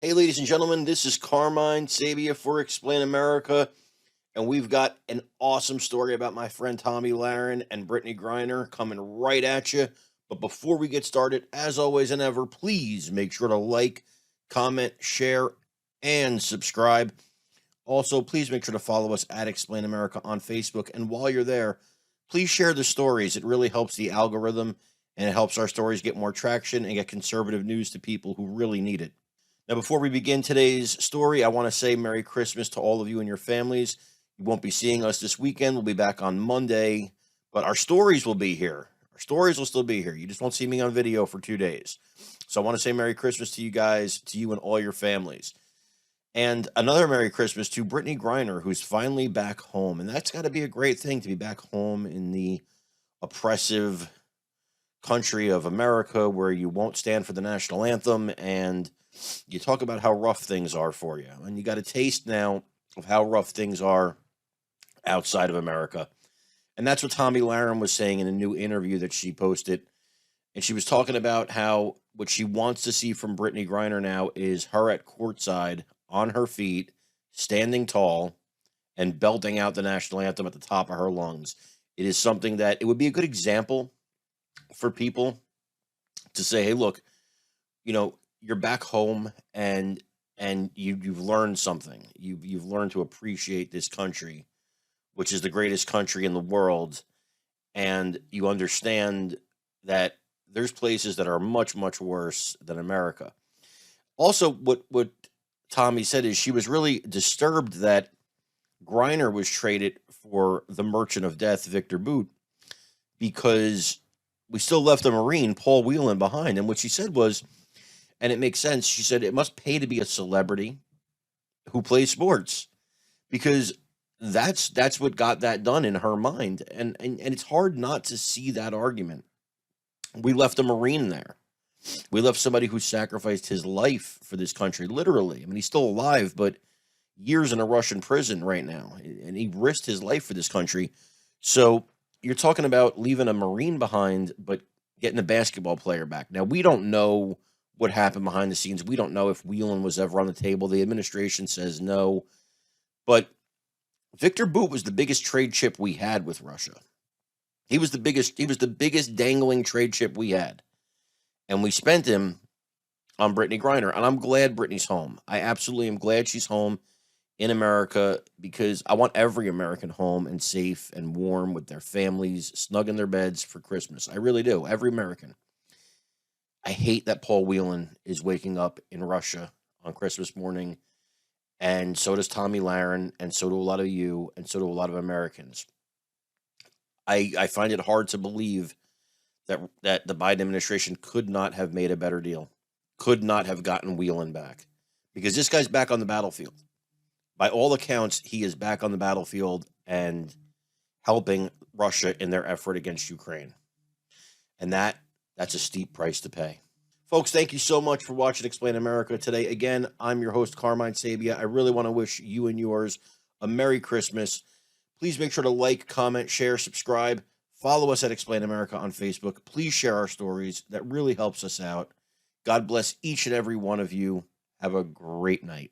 Hey, ladies and gentlemen, this is Carmine Sabia for Explain America, and we've got an awesome story about my friend Tomi Lahren and Brittney Griner coming right at you. But before we get started, as always and ever, please make sure to like, comment, share, and subscribe. Also, please make sure to follow us at Explain America on Facebook. And while you're there, please share the stories. It really helps the algorithm and it helps our stories get more traction and get conservative news to people who really need it. Now, before we begin today's story, I want to say Merry Christmas to all of you and your families. You won't be seeing us this weekend. We'll be back on Monday, but our stories will be here. Our stories will still be here. You just won't see me on video for 2 days. So I want to say Merry Christmas to you guys, to you and all your families. And another Merry Christmas to Brittney Griner, who's finally back home. And that's got to be a great thing to be back home in the oppressive country of America where you won't stand for the national anthem and you talk about how rough things are for you. And you got a taste now of how rough things are outside of America. And that's what Tomi Lahren was saying in a new interview that she posted. And she was talking about how what she wants to see from Brittney Griner now is her at courtside on her feet, standing tall, and belting out the national anthem at the top of her lungs. It is something that it would be a good example for people to say, hey, look, you're back home and you've learned something. You've learned to appreciate this country, which is the greatest country in the world, and you understand that there's places that are much, much worse than America. Also, what Tomi said is she was really disturbed that Griner was traded for the Merchant of Death, Victor Boot, because we still left a Marine, Paul Whelan, behind. And what she said was, and it makes sense, she said it must pay to be a celebrity who plays sports, because that's what got that done in her mind. And it's hard not to see that argument. We left a Marine there. We left somebody who sacrificed his life for this country, literally. I mean, he's still alive, but years in a Russian prison right now. And he risked his life for this country. So you're talking about leaving a Marine behind, but getting a basketball player back. Now, we don't know what happened behind the scenes. We don't know if Whelan was ever on the table. The administration says no. But Victor Boot was the biggest trade chip we had with Russia. He was the biggest dangling trade chip we had. And we spent him on Brittney Griner. And I'm glad Brittney's home. I absolutely am glad she's home in America, because I want every American home and safe and warm with their families, snug in their beds for Christmas. I really do. Every American. I hate that Paul Whelan is waking up in Russia on Christmas morning. And so does Tomi Lahren, and so do a lot of you, and so do a lot of Americans. I find it hard to believe that the Biden administration could not have made a better deal, could not have gotten Whelan back, because this guy's back on the battlefield. By all accounts, he is back on the battlefield and helping Russia in their effort against Ukraine. And that's a steep price to pay. Folks, thank you so much for watching Explain America today. Again, I'm your host, Carmine Sabia. I really want to wish you and yours a Merry Christmas. Please make sure to like, comment, share, subscribe. Follow us at Explain America on Facebook. Please share our stories. That really helps us out. God bless each and every one of you. Have a great night.